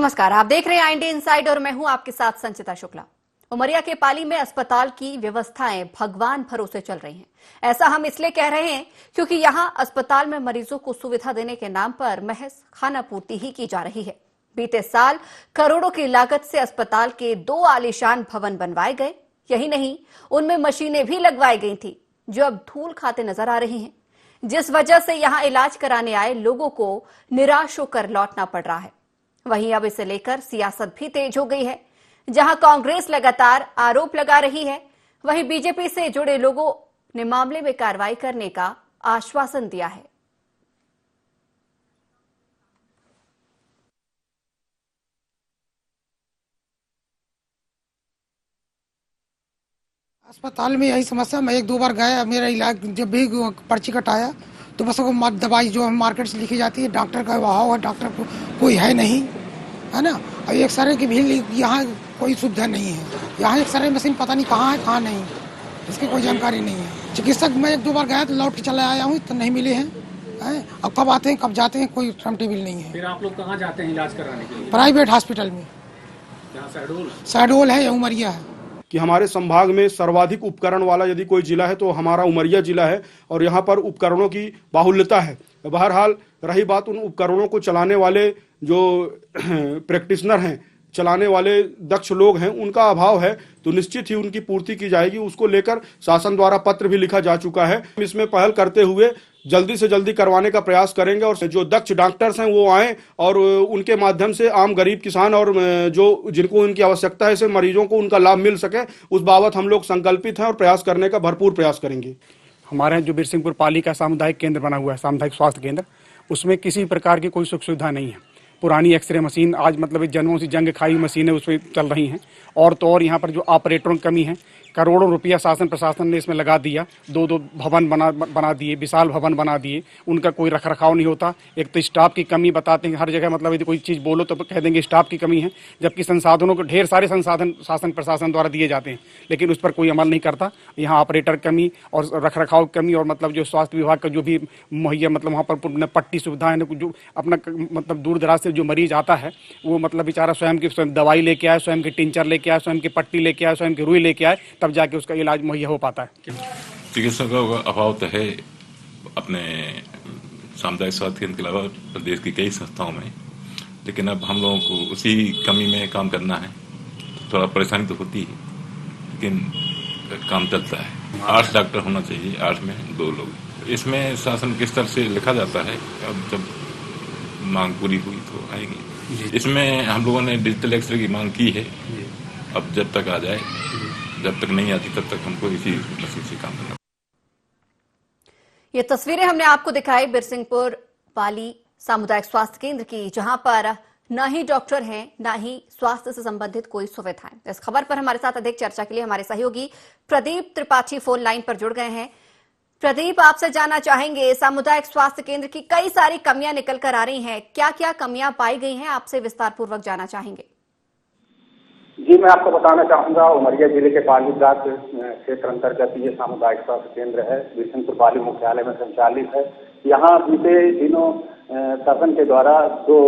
नमस्कार, आप देख रहे हैं IND इनसाइड और मैं हूं आपके साथ संचिता शुक्ला। उमरिया के पाली में अस्पताल की व्यवस्थाएं भगवान भरोसे चल रही हैं। ऐसा हम इसलिए कह रहे हैं क्योंकि यहां अस्पताल में मरीजों को सुविधा देने के नाम पर महज खाना पूर्ति ही की जा रही है। बीते साल करोड़ों की लागत से अस्पताल के 2 आलीशान भवन बनवाए गए। यही नहीं, उनमें मशीनें भी लगवाई गई थी जो अब धूल खाते नजर आ रही हैं, जिस वजह से यहां इलाज कराने आए लोगों को निराश होकर लौटना पड़ रहा है। वहीं अब इसे लेकर सियासत भी तेज हो गई है। जहां कांग्रेस लगातार आरोप लगा रही है, वहीं बीजेपी से जुड़े लोगों ने मामले में कार्रवाई करने का आश्वासन दिया है। अस्पताल में यही समस्या। मैं 1-2 बार गया, मेरा इलाज जब भी पर्ची कटाया तो बस वो दवाई जो है मार्केट से लिखी जाती है, डॉक्टर का अभाव है, डॉक्टर कोई है नहीं, है ना। और एक्सरे की भी यहाँ कोई सुविधा नहीं है। यहाँ एक्सरे मशीन पता नहीं कहाँ है कहाँ नहीं, इसकी कोई जानकारी नहीं है। चिकित्सक मैं 1-2 बार गया तो लौट के चला आया हूँ, तो नहीं मिले हैं। अब कब आते हैं कब जाते हैं कोई टाइम टेबल नहीं है। फिर आप लोग कहाँ जाते हैं इलाज कराने के लिए? प्राइवेट हॉस्पिटल में। शहडोल है या उमरिया है। कि हमारे संभाग में सर्वाधिक उपकरण वाला यदि कोई जिला है तो हमारा उमरिया जिला है और यहाँ पर उपकरणों की बाहुल्यता है। बहरहाल रही बात उन उपकरणों को चलाने वाले जो प्रैक्टिशनर हैं, चलाने वाले दक्ष लोग हैं, उनका अभाव है, तो निश्चित ही उनकी पूर्ति की जाएगी। उसको लेकर शासन द्वारा पत्र भी लिखा जा चुका है। इसमें पहल करते हुए जल्दी से जल्दी करवाने का प्रयास करेंगे और जो दक्ष डॉक्टर्स हैं वो आएं और उनके माध्यम से आम गरीब किसान और जो जिनको उनकी आवश्यकता है ऐसे मरीजों को उनका लाभ मिल सके, उस बाबत हम लोग संकल्पित हैं और प्रयास करने का भरपूर प्रयास करेंगे। हमारे जो बिरसिंहपुर पाली का सामुदायिक केंद्र बना हुआ है, सामुदायिक स्वास्थ्य केंद्र, उसमें किसी प्रकार की कोई सुख सुविधा नहीं है। पुरानी एक्सरे मशीन आज मतलब जन्मों से जंग खाई मशीनें उसमें चल रही हैं, और तो और यहाँ पर जो ऑपरेटरों की कमी है। करोड़ों रुपया शासन प्रशासन ने इसमें लगा दिया, 2-2 भवन बना दिए, विशाल भवन बना दिए, उनका कोई रख रखाव नहीं होता। एक तो स्टाफ की कमी बताते हैं हर जगह, मतलब यदि कोई चीज़ बोलो तो कह देंगे स्टाफ की कमी है, जबकि संसाधनों को ढेर सारे संसाधन शासन प्रशासन द्वारा दिए जाते हैं, लेकिन उस पर कोई अमल नहीं करता। यहाँ ऑपरेटर कमी और रख रखाव कमी, और मतलब जो स्वास्थ्य विभाग का जो भी मुहैया मतलब वहाँ पर पट्टी सुविधा है, जो अपना मतलब दूर दराज से जो मरीज आता है वो मतलब बेचारा स्वयं की दवाई लेके आए, स्वयं की टिंचर लेके आए, स्वयं की पट्टी लेके आए, स्वयं की रुई लेके आए, तब जाके उसका इलाज मुहैया हो पाता है। चिकित्सकों का अभाव तो है अपने सामुदायिक स्वास्थ्य केंद्र के अलावा प्रदेश की कई संस्थाओं में, लेकिन अब हम लोगों को उसी कमी में काम करना है। थोड़ा परेशानी तो होती है, लेकिन काम चलता है। 8 डॉक्टर होना चाहिए, 8 में 2 लोग। इसमें शासन के स्तर से लिखा जाता है, अब जब मांग पूरी हुई तो आएगी। इसमें हम लोगों ने डिजिटल एक्सरे की मांग की है, अब जब तक आ जाए, जब तक नहीं आती तब तक हमको इसी मशीन से काम करना। ये तस्वीरें हमने आपको दिखाई बिरसिंहपुर पाली सामुदायिक स्वास्थ्य केंद्र की, जहां पर न ही डॉक्टर हैं न ही स्वास्थ्य से संबंधित कोई सुविधाएं। इस खबर पर हमारे साथ अधिक चर्चा के लिए हमारे सहयोगी प्रदीप त्रिपाठी फोन लाइन पर जुड़ गए हैं। प्रदीप, आपसे जानना चाहेंगे, सामुदायिक स्वास्थ्य केंद्र की कई सारी कमियां निकल कर आ रही हैं, क्या क्या कमियां पाई गई हैं, आपसे विस्तार पूर्वक जानना चाहेंगे। जी, मैं आपको बताना चाहूंगा, उमरिया जिले के पाली ब्लॉक क्षेत्र अंतर्गत ये सामुदायिक स्वास्थ्य केंद्र है, बिरसिंहपुर पाली मुख्यालय में संचालित है। यहाँ बीते दिनों शासन के द्वारा 2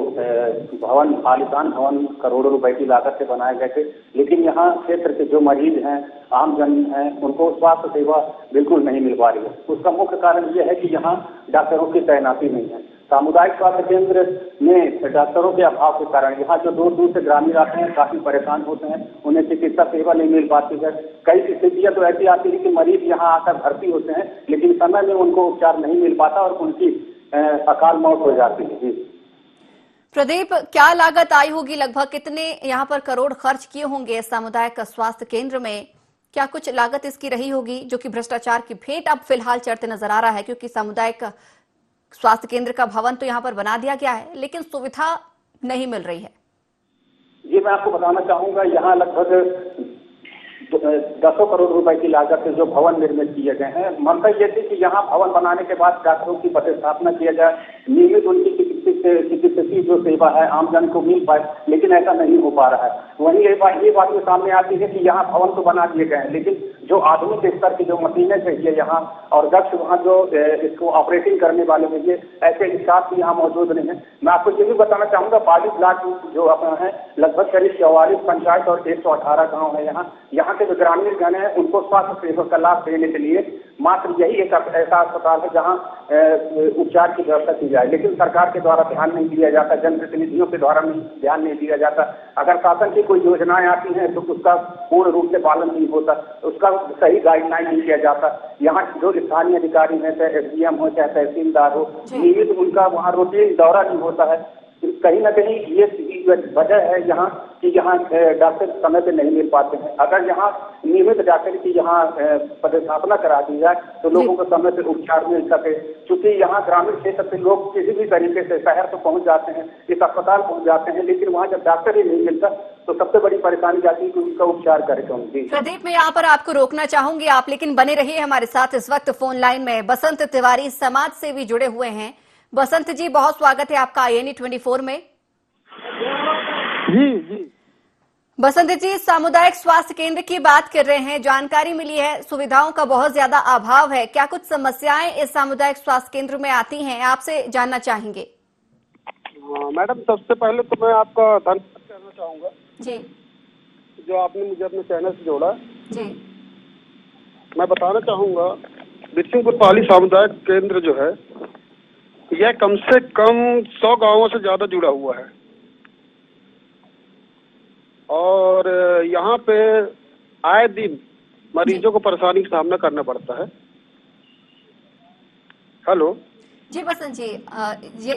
भवन, आलीशान भवन करोड़ों रुपए की लागत से बनाए गए थे, लेकिन यहाँ क्षेत्र के जो मरीज हैं, आम जन हैं, उनको स्वास्थ्य सेवा बिल्कुल नहीं मिल पा रही है। उसका मुख्य कारण ये है कि यहाँ डॉक्टरों की तैनाती नहीं है। सामुदायिक स्वास्थ्य केंद्र में डॉक्टरों के अभाव के कारण यहाँ जो दूर दूर से ग्रामीण आते हैं काफी परेशान होते हैं, उन्हें चिकित्सा सेवा नहीं मिल पाती है। कई स्थितियां तो ऐसी आती है कि मरीज यहाँ आकर भर्ती होते हैं, लेकिन समय में उनको उपचार नहीं मिल पाता और उनकी अकाल मौत हो जाती है। जी प्रदीप, क्या लागत आई होगी, लगभग कितने यहाँ पर करोड़ खर्च किए होंगे सामुदायिक स्वास्थ्य केंद्र में? क्या कुछ लागत इसकी रही होगी जो कि भ्रष्टाचार की भेंट अब फिलहाल चढ़ते नजर आ रहा है, क्योंकि सामुदायिक स्वास्थ्य केंद्र का भवन तो यहाँ पर बना दिया गया है, लेकिन सुविधा नहीं मिल रही है। जी, मैं आपको बताना चाहूंगा, यहाँ लगभग 10 करोड़ रुपए की लागत से जो भवन निर्मित किए गए हैं। मंशा ये थी कि यहाँ भवन बनाने के बाद डॉक्टरों की प्रतिस्थापना किया जाए, नियमित उनकी चिकित्सकीय जो सेवा है आमजन को मिल पाए, लेकिन ऐसा नहीं हो पा रहा है। वहीं ये बात भी सामने आती है कि यहाँ भवन तो बना दिए गए हैं, लेकिन जो आधुनिक स्तर की जो मशीनें चाहिए यहाँ और दक्ष वहाँ जो इसको ऑपरेटिंग करने वाले चाहिए, ऐसे स्टाफ भी यहाँ मौजूद नहीं है। मैं आपको ये भी बताना चाहूंगा, 22 ब्लॉक जो अपना है, लगभग करीब 44 पंचायत और 118 गाँव है। यहाँ के जो ग्रामीण जन है उनको स्वास्थ्य सेवा का लाभ देने के लिए मात्र यही एक ऐसा अस्पताल है जहाँ उपचार की व्यवस्था की जाए, लेकिन सरकार के द्वारा ध्यान नहीं दिया जाता, जनप्रतिनिधियों के द्वारा ध्यान नहीं दिया जाता। अगर शासन की कोई योजनाएं आती हैं तो उसका पूर्ण रूप से पालन नहीं होता, उसका सही गाइडलाइन नहीं किया जाता। यहाँ जो स्थानीय अधिकारी हैं, चाहे SDM हो चाहे तहसीलदार हो, नियमित उनका वहाँ रूटीन दौरा नहीं होता है। कहीं ना कहीं ये वजह है यहाँ कि यहाँ डॉक्टर समय पे नहीं मिल पाते हैं। अगर यहाँ नियमित डॉक्टर की यहाँ पदस्थापना करा दी जाए तो लोगों को समय पे उपचार मिल सके, क्योंकि यहाँ ग्रामीण क्षेत्र से लोग किसी भी तरीके से शहर तो पहुँच जाते हैं, इस अस्पताल पहुँच जाते हैं, लेकिन वहाँ जब डॉक्टर ही नहीं मिलता तो सबसे बड़ी परेशानी आती है कि उनका उपचार करे कौन। प्रदीप, मैं यहाँ पर आपको रोकना चाहूंगी, आप लेकिन बने रहिए हमारे साथ। इस वक्त फोन लाइन में बसंत तिवारी समाज सेवी जुड़े हुए हैं। बसंत जी, बहुत स्वागत है आपका IANE 24 में। जी बसंत जी, सामुदायिक स्वास्थ्य केंद्र की बात कर रहे हैं। जानकारी मिली है सुविधाओं का बहुत ज्यादा अभाव है, क्या कुछ समस्याएं इस सामुदायिक स्वास्थ्य केंद्र में आती हैं, आपसे जानना चाहेंगे। मैडम, सबसे पहले तो मैं आपका धन्यवाद करना चाहूंगा जी, जो आपने मुझे अपने चैनल से जोड़ा। जी, मैं बताना चाहूंगा, बिरसिंहपुर पाली सामुदायिक केंद्र जो है यह कम से कम 100 गांवों से ज्यादा जुड़ा हुआ है और यहाँ पे आए दिन मरीजों को परेशानी का सामना करना पड़ता है। हेलो जी बसंत जी,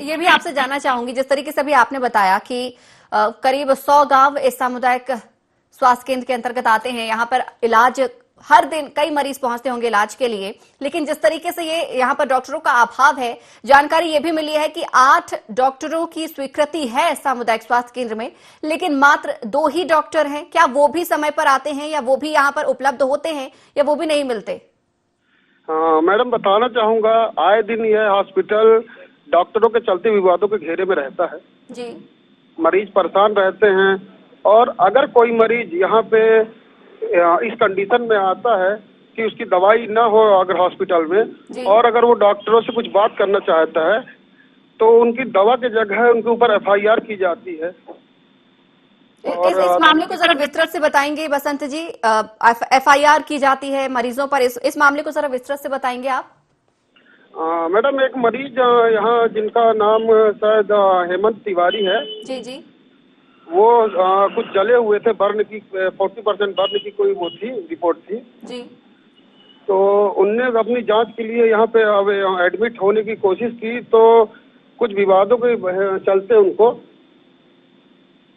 ये भी आपसे जानना चाहूंगी, जिस तरीके से अभी आपने बताया कि करीब 100 गांव इस सामुदायिक स्वास्थ्य केंद्र के अंतर्गत आते हैं, यहाँ पर इलाज हर दिन कई मरीज पहुंचते होंगे इलाज के लिए, लेकिन जिस तरीके से ये यहाँ पर डॉक्टरों का अभाव है, जानकारी ये भी मिली है कि 8 डॉक्टरों की स्वीकृति है सामुदायिक स्वास्थ्य केंद्र में, लेकिन मात्र 2 ही डॉक्टर हैं। क्या वो भी समय पर आते हैं या वो भी यहाँ पर उपलब्ध होते हैं या वो भी नहीं मिलते? हाँ मैडम, बताना चाहूंगा, आए दिन यह हॉस्पिटल डॉक्टरों के चलते विवादों के घेरे में रहता है जी, मरीज परेशान रहते हैं। और अगर कोई मरीज यहाँ पे इस कंडीशन में आता है कि उसकी दवाई ना हो अगर हॉस्पिटल में, और अगर वो डॉक्टरों से कुछ बात करना चाहता है तो उनकी दवा की जगह उनके ऊपर FIR की जाती है। इस मामले को जरा विस्तृत से बताएंगे बसंत जी। FIR की जाती है मरीजों पर, इस मामले को जरा विस्तृत से बताएंगे आप। मैडम, एक मरीज यहाँ जिनका नाम शायद हेमंत तिवारी है, जी जी, वो कुछ जले हुए थे, बर्न की 40% बर्न की कोई वो थी, रिपोर्ट थी जी। तो उनने अपनी जांच के लिए यहाँ पे अब एडमिट होने की कोशिश की, तो कुछ विवादों के चलते उनको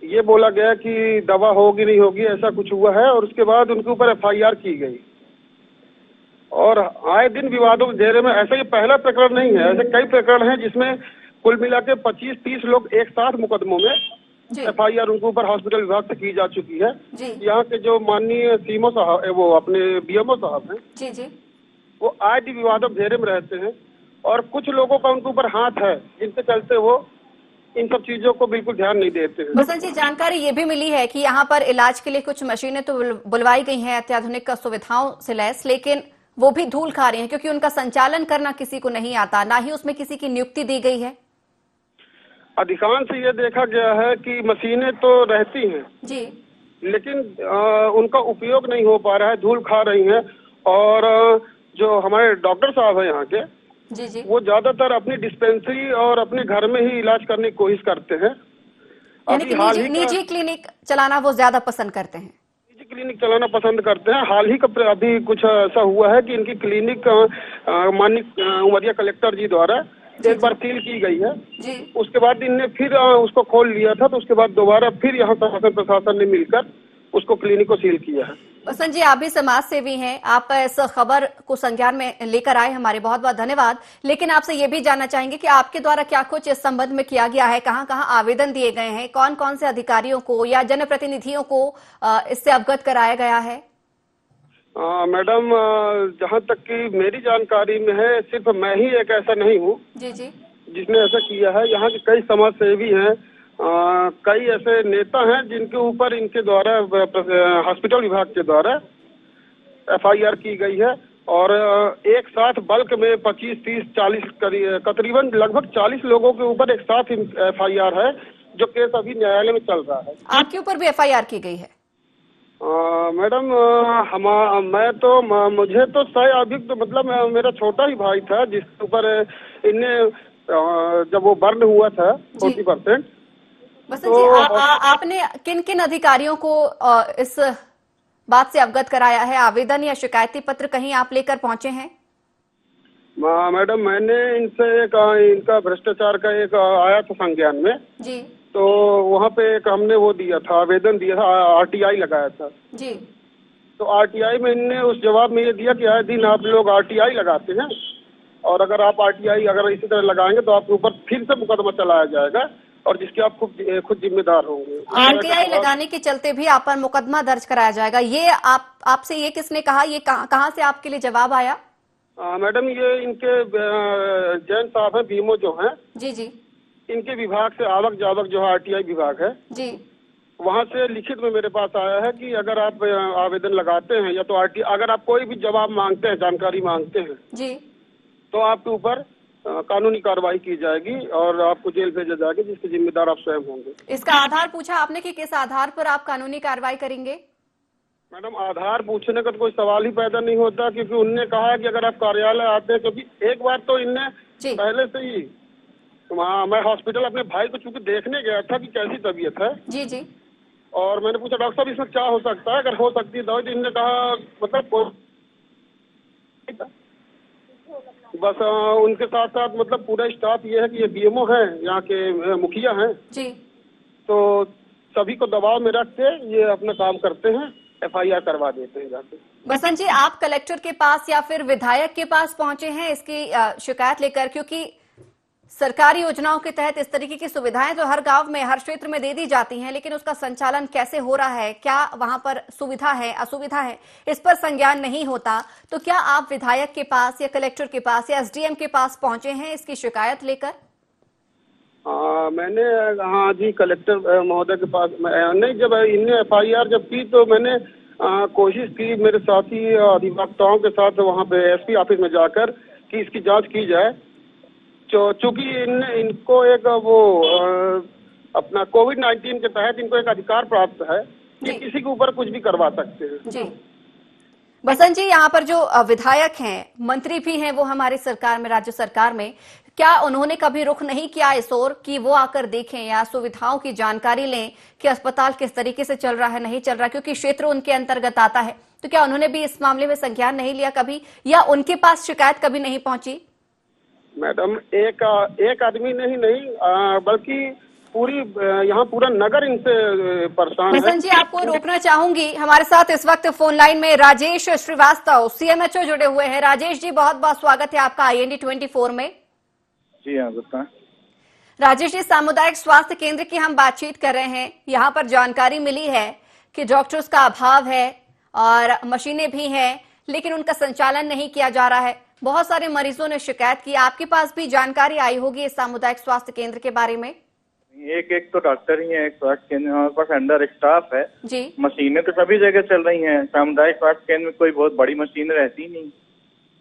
ये बोला गया कि दवा होगी नहीं होगी, ऐसा कुछ हुआ है, और उसके बाद उनके ऊपर FIR की गई। और आए दिन विवादों के घेरे में, ऐसा ये पहला प्रकरण नहीं है, ऐसे कई प्रकरण हैं जिसमें कुल मिला के 25-30 लोग एक साथ मुकदमों में FIR उनके ऊपर हॉस्पिटल विभाग से की जा चुकी है। यहाँ के जो माननीय CMO साहब, वो अपने BMO साहब हैं, जी जी, वो आए दिन विवादों के घेरे में रहते हैं और कुछ लोगों का उनके ऊपर हाथ है जिनके चलते वो इन सब चीजों को बिल्कुल ध्यान नहीं देते हैं। बसंत जी, जानकारी ये भी मिली है कि यहाँ पर इलाज के लिए कुछ मशीनें तो बुलवाई गई हैं अत्याधुनिक सुविधाओं से लैस, लेकिन वो भी धूल खा रही हैं क्योंकि उनका संचालन करना किसी को नहीं आता, ना ही उसमें किसी की नियुक्ति दी गई है। अधिकांश ये देखा गया है कि मशीनें तो रहती हैं जी, लेकिन उनका उपयोग नहीं हो पा रहा है, धूल खा रही हैं। और जो हमारे डॉक्टर साहब हैं यहाँ के, जी जी, वो ज्यादातर अपनी डिस्पेंसरी और अपने घर में ही इलाज करने की कोशिश करते हैं। यानी कि निजी क्लिनिक चलाना वो ज्यादा पसंद करते हैं। निजी क्लिनिक चलाना पसंद करते हैं। हाल ही का अभी कुछ ऐसा हुआ है कि इनकी क्लिनिक माननीय उमरिया कलेक्टर जी द्वारा एक बार सील की गई है जी। उसके बाद इनने फिर उसको खोल लिया था, तो उसके बाद दोबारा फिर यहाँ शासन प्रशासन ने मिलकर उसको क्लिनिक को सील किया है। बसंत जी, आप भी समाज सेवी हैं, आप इस खबर को संज्ञान में लेकर आए, हमारे बहुत बहुत धन्यवाद। लेकिन आपसे ये भी जानना चाहेंगे कि आपके द्वारा क्या कुछ इस संबंध में किया गया है, कहाँ कहाँ आवेदन दिए गए हैं, कौन कौन से अधिकारियों को या जनप्रतिनिधियों को इससे अवगत कराया गया है? मैडम, जहाँ तक कि मेरी जानकारी में है, सिर्फ मैं ही एक ऐसा नहीं हूँ जी जी, जिसने ऐसा किया है। यहाँ के कई समाज सेवी हैं, कई ऐसे नेता हैं जिनके ऊपर इनके द्वारा हॉस्पिटल विभाग के द्वारा FIR की गई है। और एक साथ बल्क में 25, 30, 40 करीबन लगभग 40 लोगों के ऊपर एक साथ FIR है, जो केस अभी न्यायालय में चल रहा है। आपके ऊपर भी FIR की गई है? मैडम, मुझे तो अभियुक्त तो मतलब मेरा छोटा ही भाई था जिसके ऊपर इनने जब वो बर्न हुआ था 40%। बसंत जी, आपने किन किन अधिकारियों को इस बात से अवगत कराया है? आवेदन या शिकायती पत्र कहीं आप लेकर पहुंचे हैं? मैडम, मैंने इनसे इनका भ्रष्टाचार का एक आया था संज्ञान में जी, तो वहाँ पे एक हमने वो दिया था, आवेदन दिया था, RTI लगाया था जी। तो RTI में इनने उस जवाब में ये दिया कि आए दिन आप लोग RTI लगाते हैं और अगर आप RTI अगर इसी तरह लगाएंगे तो आपके ऊपर फिर से मुकदमा चलाया जाएगा और जिसके आप खुद जिम्मेदार होंगे। RTI लगाने के चलते भी आप पर मुकदमा दर्ज कराया जाएगा, ये आपसे ये किसने कहा? ये कहाँ से आपके लिए जवाब आया? मैडम, ये इनके जैन साहब हैं, बीमो जो हैं, जी जी, इनके विभाग से आवक जावक जो है RTI विभाग है जी, वहाँ से लिखित में मेरे पास आया है कि अगर आप आवेदन लगाते हैं या तो RTI अगर आप कोई भी जवाब मांगते हैं, जानकारी मांगते हैं जी, तो आपके ऊपर कानूनी कार्रवाई की जाएगी और आपको जेल भेजा जाएगा, जिसके जिम्मेदार आप स्वयं होंगे। इसका आधार पूछा आपने कि किस आधार पर आप कानूनी कार्रवाई करेंगे? मैडम, आधार पूछने का तो कोई सवाल ही पैदा नहीं होता, क्योंकि उनने कहा है कि अगर आप कार्यालय आते हैं, क्योंकि एक बार तो इनने पहले से ही मैं हॉस्पिटल अपने भाई को चूंकि देखने गया था कि कैसी तबीयत है जी जी, और मैंने पूछा डॉक्टर साहब इसमें क्या हो सकता है, अगर हो सकती है दवाई, तो इनने कहा मतलब बस उनके साथ साथ मतलब पूरा स्टाफ ये है कि ये BMO है, यहाँ के मुखिया हैं जी, तो सभी को दबाव में रख के ये अपना काम करते हैं, FIR करवा देते हैं जाके। बसंत जी, आप कलेक्टर के पास या फिर विधायक के पास पहुंचे हैं इसकी शिकायत लेकर? क्योंकि सरकारी योजनाओं के तहत इस तरीके की सुविधाएं तो हर गांव में, हर क्षेत्र में दे दी जाती हैं, लेकिन उसका संचालन कैसे हो रहा है, क्या वहां पर सुविधा है, असुविधा है, इस पर संज्ञान नहीं होता। तो क्या आप विधायक के पास या कलेक्टर के पास या SDM के पास पहुंचे हैं इसकी शिकायत लेकर? मैंने हाँ जी, कलेक्टर महोदय के पास नहीं, जब इनने FIR जब की तो मैंने कोशिश की मेरे साथी अधिवक्ताओं के साथ वहाँ पे SP ऑफिस में जाकर कि इसकी जांच की जाए। चूंकि इनको एक वो अपना COVID-19 के तहत इनको एक अधिकार प्राप्त है कि किसी के ऊपर कुछ भी करवा सकते हैं। जी बसंत जी, यहाँ पर जो विधायक हैं, मंत्री भी हैं, वो हमारी सरकार में, राज्य सरकार में, क्या उन्होंने कभी रुख नहीं किया इस ओर कि वो आकर देखें या सुविधाओं की जानकारी लें कि अस्पताल किस तरीके से चल रहा है, नहीं चल रहा, क्योंकि क्षेत्र उनके अंतर्गत आता है? तो क्या उन्होंने भी इस मामले में संज्ञान नहीं लिया कभी, या उनके पास शिकायत कभी नहीं पहुंची? मैडम, एक आदमी नहीं बल्कि पूरी यहाँ पूरा नगर इनसे परेशान है। बसंत जी, आपको रोकना चाहूंगी, हमारे साथ इस वक्त फोन लाइन में राजेश श्रीवास्तव, CMHO जुड़े हुए हैं। राजेश जी, बहुत बहुत स्वागत है आपका IND 24 में। जी हाँ, बताएं। राजेश जी, सामुदायिक स्वास्थ्य केंद्र की हम बातचीत कर रहे हैं। यहाँ पर जानकारी मिली है कि डॉक्टर्स का अभाव है और मशीनें भी हैं, लेकिन उनका संचालन नहीं किया जा रहा है। बहुत सारे मरीजों ने शिकायत की, आपके पास भी जानकारी आई होगी इस सामुदायिक स्वास्थ्य केंद्र के बारे में? एक तो डॉक्टर ही है, एक स्वास्थ्य केंद्र हमारे पास अंडर स्टाफ है जी। मशीनें तो सभी जगह चल रही हैं, सामुदायिक स्वास्थ्य केंद्र में कोई बहुत बड़ी मशीन रहती नहीं।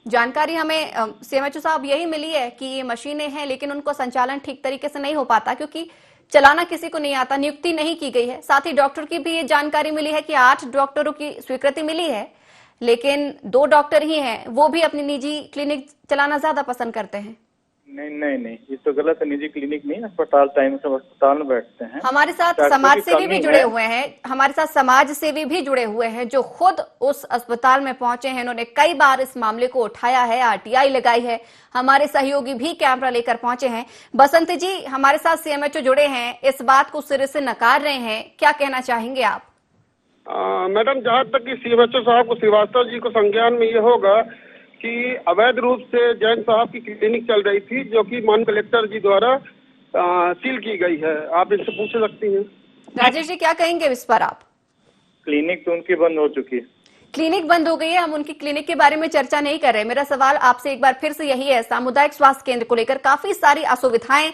जानकारी हमें CMHO साहब यही मिली है कि ये मशीनें हैं, लेकिन उनको संचालन ठीक तरीके से नहीं हो पाता क्योंकि चलाना किसी को नहीं आता, नियुक्ति नहीं की गई है। साथ ही डॉक्टर की भी ये जानकारी मिली है कि 8 डॉक्टरों की स्वीकृति मिली है, लेकिन 2 डॉक्टर ही हैं, वो भी अपनी निजी क्लिनिक चलाना ज्यादा पसंद करते हैं। नहीं, ये तो गलत है। निजी क्लिनिक नहीं, अस्पताल टाइम सब अस्पताल में बैठते हैं। हमारे साथ समाज सेवी भी जुड़े हुए हैं, हमारे साथ समाज सेवी भी जुड़े हुए हैं जो खुद उस अस्पताल में पहुंचे हैं। इन्होंने कई बार इस मामले को उठाया है, RTI लगाई है। हमारे सहयोगी भी कैमरा लेकर पहुंचे हैं। बसंत जी, हमारे साथ CMHO जुड़े हैं, इस बात को सिरे से नकार रहे हैं, क्या कहना चाहेंगे आप? मैडम, जहाँ तक कि CMHO साहब को, श्रीवास्तव जी को संज्ञान में ये होगा कि अवैध रूप से जैन साहब की क्लिनिक चल रही थी, जो कि माननीय कलेक्टर जी द्वारा सील की गई है। आप इनसे पूछ सकती हैं। राजेश जी, क्या कहेंगे इस पर आप? क्लिनिक तो उनकी बंद हो चुकी है। क्लिनिक बंद हो गई है, हम उनकी क्लिनिक के बारे में चर्चा नहीं कर रहे। मेरा सवाल आपसे एक बार फिर से यही है, सामुदायिक स्वास्थ्य केंद्र को लेकर काफी सारी असुविधाएं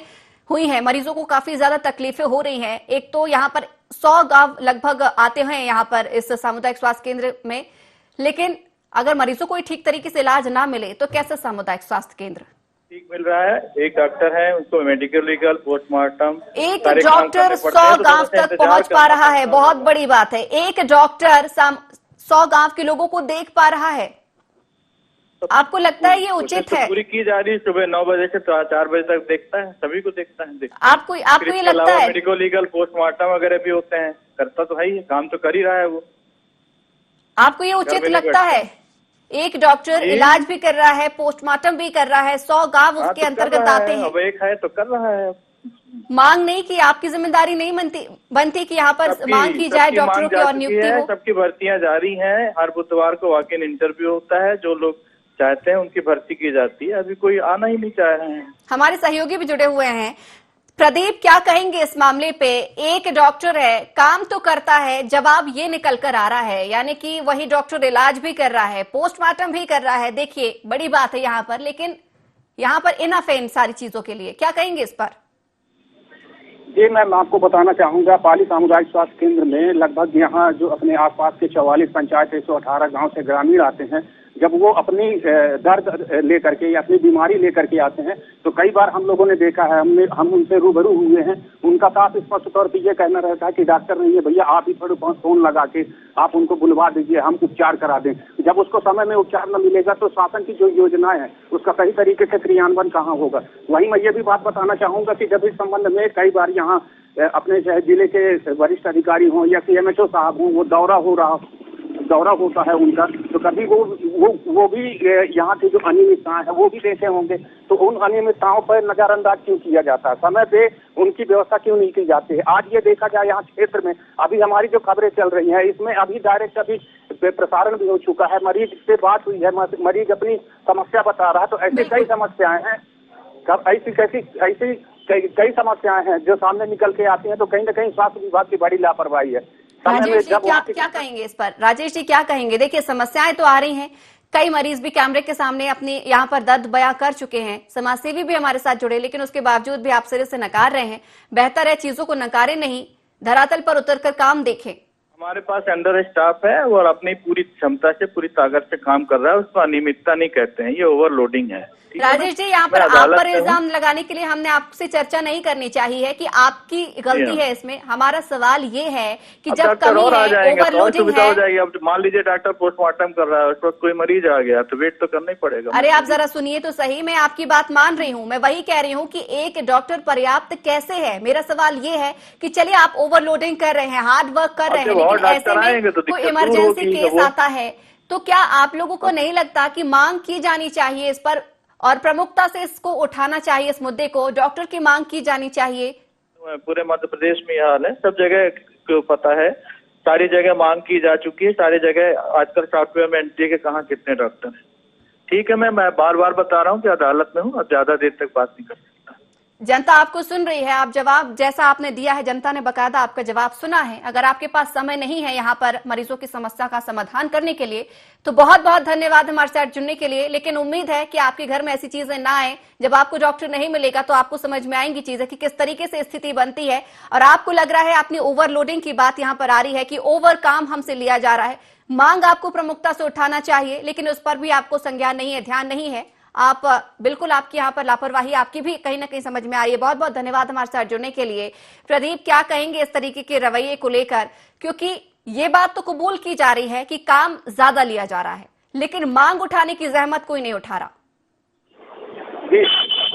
हुई हैं, मरीजों को काफी ज्यादा तकलीफें हो रही हैं। एक तो यहाँ पर 100 गांव लगभग आते हैं यहाँ पर इस सामुदायिक स्वास्थ्य केंद्र में, लेकिन अगर मरीजों को ठीक तरीके से इलाज ना मिले तो कैसे सामुदायिक स्वास्थ्य केंद्र ठीक मिल रहा है? एक डॉक्टर है, उनको मेडिकल, लीगल, पोस्टमार्टम, एक डॉक्टर 100 गांव तक पहुंच पा रहा है, बहुत बड़ी बात है। एक डॉक्टर 100 गांव के लोगों को देख पा रहा है। आपको लगता है ये उचित है? पूरी की जा रही है, सुबह 9 बजे से 4 बजे तक देखता है, सभी को देखता है। आपको ये लगता है? मेडिकल, लीगल, पोस्टमार्टम वगैरह भी होते हैं, करता तो है ही, काम तो कर ही रहा है वो। आपको ये उचित लगता है? एक डॉक्टर इलाज भी कर रहा है, पोस्टमार्टम भी कर रहा है, 100 गांव उसके अंतर्गत आते हैं। अब एक है तो कर रहा है। मांग नहीं की, आपकी जिम्मेदारी नहीं बनती कि यहाँ पर मांग की जाए डॉक्टरों की और नियुक्ति हो? सबकी भर्तियां जारी हैं, हर बुधवार को वॉक इन इंटरव्यू होता है, जो लोग चाहते हैं उनकी भर्ती की जाती है। अभी कोई आना ही नहीं चाह रहे हैं। हमारे सहयोगी भी जुड़े हुए हैं। प्रदीप, क्या कहेंगे इस मामले पे? एक डॉक्टर है, काम तो करता है, जवाब ये निकल कर आ रहा है, यानी कि वही डॉक्टर इलाज भी कर रहा है, पोस्टमार्टम भी कर रहा है। देखिए, बड़ी बात है यहाँ पर, लेकिन यहाँ पर इनफ है इन सारी चीजों के लिए। क्या कहेंगे इस पर? जी मैम, आपको बताना चाहूंगा, पाली सामुदायिक स्वास्थ्य केंद्र में लगभग यहाँ जो अपने आसपास के 44 पंचायत 118 गांव से ग्रामीण आते हैं, जब वो अपनी दर्द लेकर के या अपनी बीमारी लेकर के आते हैं तो कई बार हम लोगों ने देखा है, हम उनसे रूबरू हुए हैं। उनका साफ स्पष्ट तौर पर ये कहना रहता है कि डॉक्टर नहीं है भैया, आप ही थोड़े बहुत फोन लगा के आप उनको बुलवा दीजिए, हम उपचार करा दें। जब उसको समय में उपचार न मिलेगा तो शासन की जो योजनाएं हैं उसका सही तरीके से क्रियान्वयन कहाँ होगा। वहीं मैं ये भी बात बताना चाहूंगा कि जब इस संबंध में कई बार यहाँ अपने चाहे जिले के वरिष्ठ अधिकारी हों या CMHO साहब हों, वो दौरा होता है उनका, तो कभी वो भी यहाँ की जो अनियमितताएं हैं वो भी देखे होंगे। तो उन अनियमितताओं पर नजरअंदाज क्यों किया जाता है? समय पे उनकी व्यवस्था क्यों नहीं की जाती है? आज ये देखा जाए यहाँ क्षेत्र में अभी हमारी जो खबरें चल रही हैं इसमें अभी डायरेक्ट अभी प्रसारण भी हो चुका है, मरीज से बात हुई है, मरीज अपनी समस्या बता रहा है। तो ऐसी कई समस्याएं हैं, ऐसी कई समस्याएं हैं जो सामने निकल के आती हैं। तो कहीं ना कहीं स्वास्थ्य विभाग की बड़ी लापरवाही है। राजेश जी, क्या कहेंगे इस पर? राजेश जी, क्या कहेंगे? देखिए, समस्याएं तो आ रही हैं, कई मरीज भी कैमरे के सामने अपनी यहाँ पर दर्द बयां कर चुके हैं, समाजसेवी भी हमारे साथ जुड़े, लेकिन उसके बावजूद भी आप सिरे से नकार रहे हैं। बेहतर है चीजों को नकारे नहीं, धरातल पर उतरकर काम देखें। हमारे पास अंडर स्टाफ है और अपनी पूरी क्षमता से, पूरी ताकत से काम कर रहा है, उसको अनियमितता नहीं कहते हैं, ये ओवरलोडिंग है। राजेश जी, यहाँ पर आप पर इल्जाम लगाने के लिए हमने आपसे चर्चा नहीं करनी चाहिए कि आपकी गलती है इसमें। हमारा सवाल ये है कि जब कमी है, ओवरलोडिंग है, हो जाएगी। अब मान लीजिए डॉक्टर पोस्टमार्टम कर रहा है, उस वक्त कोई मरीज आ गया तो वेट तो करना ही पड़ेगा। अरे आप जरा सुनिए तो सही, मैं आपकी बात मान रही हूँ, मैं वही कह रही हूँ कि एक डॉक्टर पर्याप्त कैसे है। मेरा सवाल ये है कि चलिए आप ओवरलोडिंग कर रहे हैं, हार्ड वर्क कर रहे हैं, लेकिन ऐसे में कोई इमरजेंसी केस आता है तो क्या आप लोगों को नहीं लगता कि मांग की जानी चाहिए इस पर और प्रमुखता से इसको उठाना चाहिए, इस मुद्दे को डॉक्टर की मांग की जानी चाहिए? पूरे मध्य प्रदेश में यह हाल है, सब जगह को पता है, सारी जगह मांग की जा चुकी है, सारी जगह आजकल सॉफ्टवेयर में एंट्री के कहाँ कितने डॉक्टर हैं। ठीक है, मैं बार बार बता रहा हूँ कि अदालत में हूँ, अब ज्यादा देर तक बात नहीं कर सकता। जनता आपको सुन रही है, आप जवाब जैसा आपने दिया है, जनता ने बकायदा आपका जवाब सुना है। अगर आपके पास समय नहीं है यहाँ पर मरीजों की समस्या का समाधान करने के लिए तो बहुत बहुत धन्यवाद हमारे साथ जुड़ने के लिए, लेकिन उम्मीद है कि आपके घर में ऐसी चीजें ना आए। जब आपको डॉक्टर नहीं मिलेगा तो आपको समझ में आएंगी चीजें कि किस तरीके से स्थिति बनती है। और आपको लग रहा है अपनी ओवरलोडिंग की बात यहाँ पर आ रही है कि ओवर काम हमसे लिया जा रहा है। मांग आपको प्रमुखता से उठाना चाहिए, लेकिन उस पर भी आपको संज्ञान नहीं है, ध्यान नहीं है। आप बिल्कुल, आपकी यहाँ पर लापरवाही आपकी भी कहीं ना कहीं समझ में आ रही है। बहुत बहुत धन्यवाद हमारे साथ जुड़ने के लिए। प्रदीप, क्या कहेंगे इस तरीके के रवैये को लेकर? क्योंकि ये बात तो कबूल की जा रही है कि काम ज्यादा लिया जा रहा है, लेकिन मांग उठाने की जहमत कोई नहीं उठा रहा।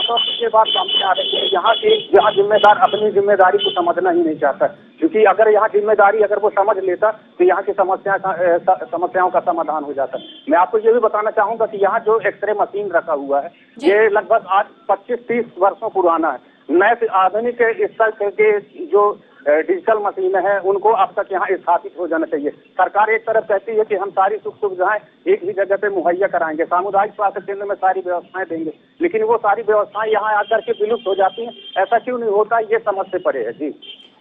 तो ये बात सामने आ रही है, यहाँ जिम्मेदार अपनी जिम्मेदारी को समझना ही नहीं चाहता, क्योंकि अगर यहाँ जिम्मेदारी अगर वो समझ लेता तो यहाँ की समस्याओं का समाधान हो जाता। मैं आपको ये भी बताना चाहूंगा कि यहाँ जो एक्सरे मशीन रखा हुआ है ये लगभग आज 25-30 वर्षों पुराना है। नए आधुनिक स्तर के जो डिजिटल मशीन है उनको अब तक यहाँ स्थापित हो जाना चाहिए। सरकार एक तरफ कहती है कि हम सारी सुख सुविधाएं एक ही जगह पे मुहैया कराएंगे, सामुदायिक स्वास्थ्य केंद्र में सारी व्यवस्थाएं देंगे, लेकिन वो सारी व्यवस्थाएं यहाँ आकर के विलुप्त हो जाती हैं। ऐसा क्यों नहीं होता, ये समझ से परे है। जी,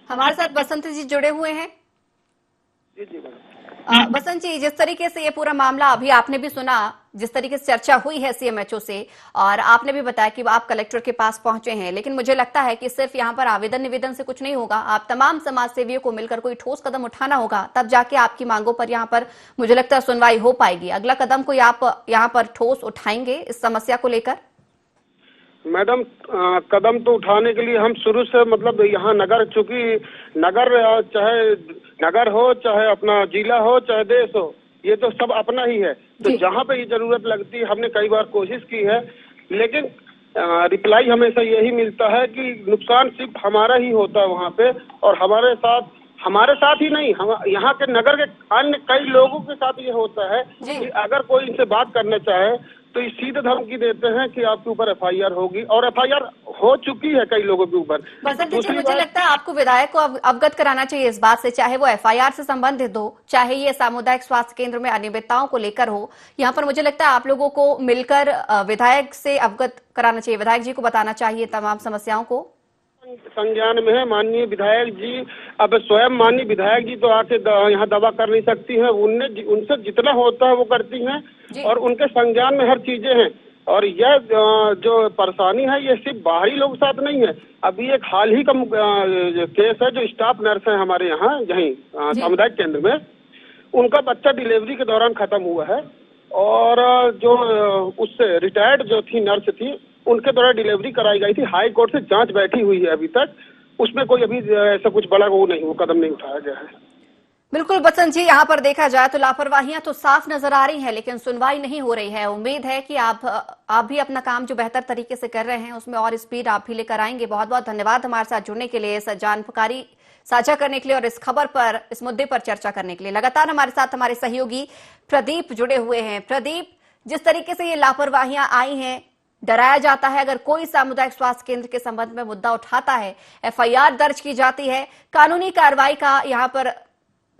हमारे साथ बसंत जी जुड़े हुए हैं। जी। बसंत जी, जिस तरीके से ये पूरा मामला अभी आपने भी सुना, जिस तरीके से चर्चा हुई है सीएमएचओ से, और आपने भी बताया कि आप कलेक्टर के पास पहुंचे हैं, लेकिन मुझे लगता है कि सिर्फ यहाँ पर आवेदन निवेदन से कुछ नहीं होगा। आप तमाम समाज सेवियों को मिलकर कोई ठोस कदम उठाना होगा, तब जाके आपकी मांगों पर यहाँ पर मुझे लगता है सुनवाई हो पाएगी। अगला कदम कोई आप यहाँ पर ठोस उठाएंगे इस समस्या को लेकर? मैडम, कदम तो उठाने के लिए हम शुरू से मतलब यहाँ नगर, चूंकि नगर चाहे नगर हो, चाहे अपना जिला हो, चाहे देश हो, ये तो सब अपना ही है। तो जहाँ पे ये जरूरत लगती है हमने कई बार कोशिश की है, लेकिन रिप्लाई हमेशा यही मिलता है कि नुकसान सिर्फ हमारा ही होता है वहाँ पे, और हमारे साथ ही नहीं, हम यहाँ के नगर के अन्य कई लोगों के साथ ये होता है कि अगर कोई इनसे बात करना चाहे तो ये सीधे धमकी देते हैं कि आपके ऊपर एफआईआर होगी, और एफआईआर हो चुकी है कई लोगों के ऊपर। बसंत जी, मुझे लगता है आपको विधायक को अवगत कराना चाहिए इस बात से, चाहे वो एफआईआर से संबंधित हो, चाहे ये सामुदायिक स्वास्थ्य केंद्र में अनियमितताओं को लेकर हो। यहाँ पर मुझे लगता है आप लोगों को मिलकर विधायक से अवगत कराना चाहिए, विधायक जी को बताना चाहिए तमाम समस्याओं को। संज्ञान में है माननीय विधायक जी। अब स्वयं माननीय विधायक जी तो आके यहाँ दवा कर नहीं सकती हैं, उनसे जितना होता है वो करती हैं, और उनके संज्ञान में हर चीजें हैं। और यह जो परेशानी है ये सिर्फ बाहरी लोग साथ नहीं है। अभी एक हाल ही का केस है, जो स्टाफ नर्स है हमारे यहाँ यहीं सामुदायिक केंद्र में, उनका बच्चा डिलीवरी के दौरान खत्म हुआ है, और जो उससे रिटायर्ड जो थी नर्स थी, उनके द्वारा डिलीवरी कराई गई थी। हाई कोर्ट से जांच बैठी हुई है अभी तक, उसमें कोई अभी ऐसा कुछ बड़ा वो कदम नहीं उठाया गया है। बिल्कुल बसंत जी, यहाँ पर देखा जाए तो लापरवाहियां तो साफ नजर आ रही हैं, लेकिन सुनवाई नहीं हो रही है। उम्मीद है कि आप भी अपना काम जो बेहतर तरीके से कर रहे हैं उसमें और स्पीड आप भी लेकर आएंगे। बहुत बहुत धन्यवाद हमारे साथ जुड़ने के लिए, इस जानकारी साझा करने के लिए और इस खबर पर, इस मुद्दे पर चर्चा करने के लिए। लगातार हमारे साथ हमारे सहयोगी प्रदीप जुड़े हुए हैं। प्रदीप, जिस तरीके से ये लापरवाहियां आई हैं, डराया जाता है अगर कोई सामुदायिक स्वास्थ्य केंद्र के संबंध में मुद्दा उठाता है, एफआईआर दर्ज की जाती है, कानूनी कार्रवाई का यहाँ पर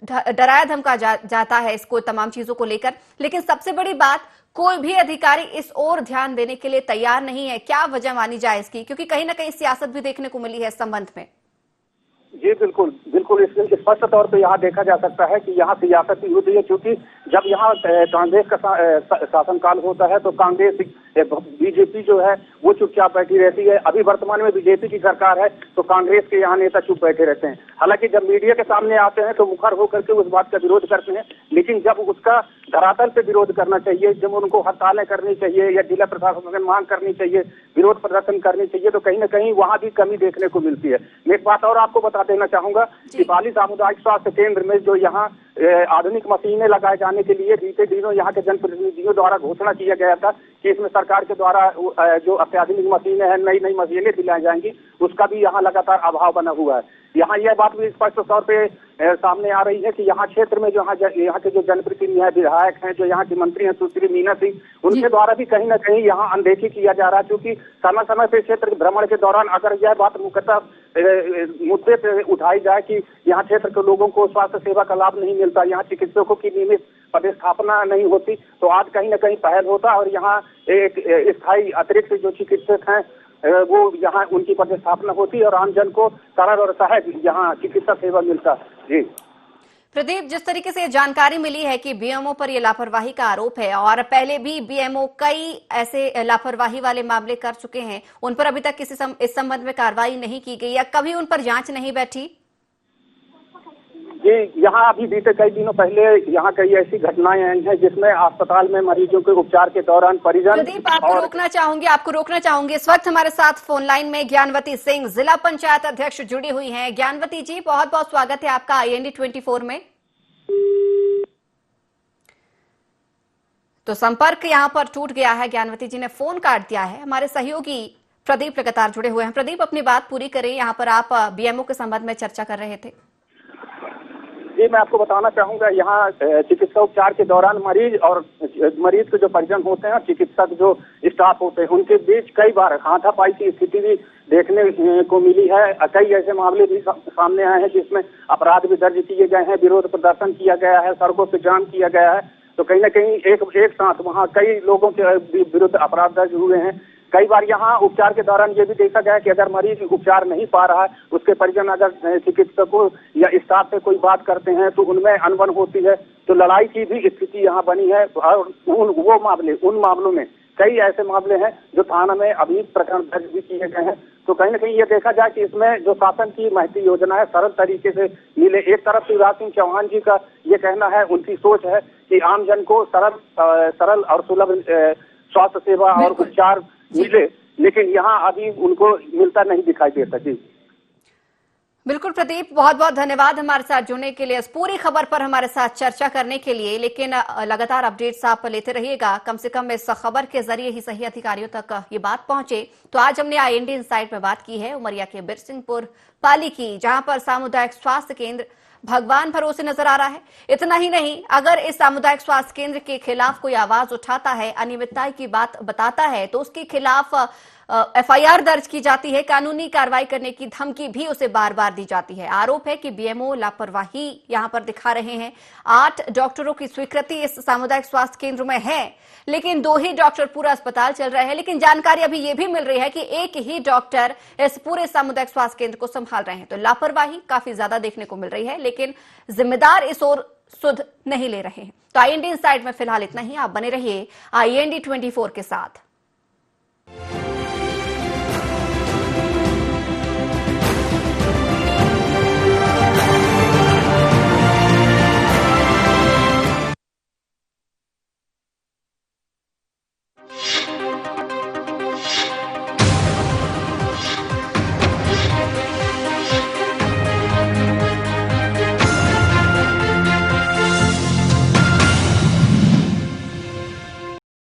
डराया धमका जाता है इसको, तमाम चीजों को लेकर। लेकिन सबसे बड़ी बात, कोई भी अधिकारी इस ओर ध्यान देने के लिए तैयार नहीं है। क्या वजह मानी जाए इसकी? क्योंकि कहीं ना कहीं सियासत भी देखने को मिली है इस संबंध में। जी बिल्कुल बिल्कुल, स्पष्ट तौर पे यहाँ देखा जा सकता है कि यहाँ सियासत ही होती है, क्योंकि जब यहाँ कांग्रेस का शासनकाल होता है तो कांग्रेस बीजेपी जो है वो चुपचाप बैठी रहती है। अभी वर्तमान में बीजेपी की सरकार है तो कांग्रेस के यहाँ नेता चुप बैठे रहते हैं। हालांकि जब मीडिया के सामने आते हैं तो मुखर होकर के उस बात का विरोध करते हैं, लेकिन जब उसका धरातल पे विरोध करना चाहिए, जब उनको हड़तालें करनी चाहिए या जिला प्रशासन से मांग करनी चाहिए, विरोध प्रदर्शन करनी चाहिए, तो कहीं ना कहीं वहाँ भी कमी देखने को मिलती है। मैं एक बात और आपको बता देना चाहूंगा कि पाली सामुदायिक स्वास्थ्य केंद्र में जो यहाँ आधुनिक मशीनें लगाए जाने के लिए बीते दिनों यहाँ के जनप्रतिनिधियों द्वारा घोषणा किया गया था कि इसमें सरकार के द्वारा जो अत्याधुनिक मशीनें हैं, नई नई मशीनें दिलाई जाएंगी, उसका भी यहाँ लगातार अभाव बना हुआ है। यहाँ यह बात भी स्पष्ट तौर पे सामने आ रही है कि यहाँ क्षेत्र में जो यहाँ के जो जनप्रतिनिधि हैं, विधायक हैं, जो यहाँ की मंत्री हैं सुश्री मीना सिंह, उनके द्वारा भी कहीं ना कहीं यहाँ अनदेखी किया जा रहा है। क्योंकि समय समय पे क्षेत्र भ्रमण के दौरान अगर यह बात मुख्यतः मुद्दे पे उठाई जाए कि यहाँ क्षेत्र के लोगों को स्वास्थ्य सेवा का लाभ नहीं मिलता, यहाँ चिकित्सकों की नियमित पदस्थापना नहीं होती, तो आज कहीं ना कहीं पहल होता और यहाँ एक स्थायी अतिरिक्त जो चिकित्सक हैं वो यहाँ उनकी पदस्थापना होती और आम जन को सरल और सहज यहाँ चिकित्सा सेवा मिलता। जी प्रदीप, जिस तरीके से जानकारी मिली है कि बीएमओ पर यह लापरवाही का आरोप है और पहले भी बीएमओ कई ऐसे लापरवाही वाले मामले कर चुके हैं, उन पर अभी तक इस संबंध में कार्रवाई नहीं की गई या कभी उन पर जांच नहीं बैठी? जी, यहाँ अभी बीते कई दिनों पहले यहाँ कई ऐसी घटनाएं आई हैं जिसमें अस्पताल में मरीजों के उपचार के दौरान परिजन। प्रदीप, आपको रोकना चाहूंगी। इस वक्त हमारे साथ फोन लाइन में ज्ञानवती सिंह, जिला पंचायत अध्यक्ष, जुड़ी हुई हैं। ज्ञानवती जी, बहुत बहुत स्वागत है आपका IND 24 में। तो संपर्क यहाँ पर टूट गया है, ज्ञानवती जी ने फोन काट दिया है। हमारे सहयोगी प्रदीप लगातार जुड़े हुए हैं। प्रदीप, अपनी बात पूरी करें। यहाँ पर आप बीएमओ के संबंध में चर्चा कर रहे थे। जी, मैं आपको बताना चाहूंगा, यहाँ चिकित्सा उपचार के दौरान मरीज के जो परिजन होते हैं, चिकित्सक जो स्टाफ होते हैं, उनके बीच कई बार हाथापाई की स्थिति भी देखने को मिली है। कई ऐसे मामले भी सामने आए हैं जिसमें अपराध भी दर्ज किए गए हैं, विरोध प्रदर्शन किया गया है, सड़कों पे जाम किया गया है। तो कहीं ना कहीं एक साथ वहाँ कई लोगों के विरुद्ध अपराध दर्ज हुए हैं। कई बार यहाँ उपचार के दौरान ये भी देखा गया कि अगर मरीज उपचार नहीं पा रहा है, उसके परिजन अगर चिकित्सकों या स्टाफ से कोई बात करते हैं तो उनमें अनबन होती है, तो लड़ाई की भी स्थिति यहाँ बनी है। और उन मामलों में कई ऐसे मामले हैं जो थाना में अभी प्रकरण दर्ज भी किए गए हैं। तो कहीं ना कहीं ये देखा जाए कि इसमें जो शासन की महती योजना है सरल तरीके से मिले। एक तरफ शिवराज सिंह चौहान जी का ये कहना है, उनकी सोच है कि आम जन को सरल और सुलभ स्वास्थ्य सेवा और उपचार मिले, लेकिन यहाँ अभी उनको मिलता नहीं दिखाई देता। जी बिल्कुल प्रदीप, बहुत बहुत धन्यवाद हमारे साथ जुड़ने के लिए, इस पूरी खबर पर हमारे साथ चर्चा करने के लिए। लेकिन लगातार अपडेट्स आप लेते रहिएगा, कम से कम इस खबर के जरिए ही सही अधिकारियों तक ये बात पहुंचे। तो आज हमने IND इनसाइट में बात की है उमरिया के बिरसिंहपुर पाली की, जहां पर सामुदायिक स्वास्थ्य केंद्र भगवान भरोसे नजर आ रहा है। इतना ही नहीं, अगर इस सामुदायिक स्वास्थ्य केंद्र के खिलाफ कोई आवाज उठाता है, अनियमितता की बात बताता है, तो उसके खिलाफ FIR दर्ज की जाती है। कानूनी कार्रवाई करने की धमकी भी उसे बार बार दी जाती है। आरोप है कि BMO लापरवाही यहां पर दिखा रहे हैं। 8 डॉक्टरों की स्वीकृति इस सामुदायिक स्वास्थ्य केंद्र में है, लेकिन 2 ही डॉक्टर पूरा अस्पताल चल रहे हैं। लेकिन जानकारी अभी ये भी मिल रही है कि एक ही डॉक्टर इस पूरे सामुदायिक स्वास्थ्य केंद्र को संभाल रहे हैं। तो लापरवाही काफी ज्यादा देखने को मिल रही है, लेकिन जिम्मेदार इस ओर सुध नहीं ले रहे हैं। तो IND इनसाइट में फिलहाल इतना ही। आप बने रहिए IND 24 के साथ।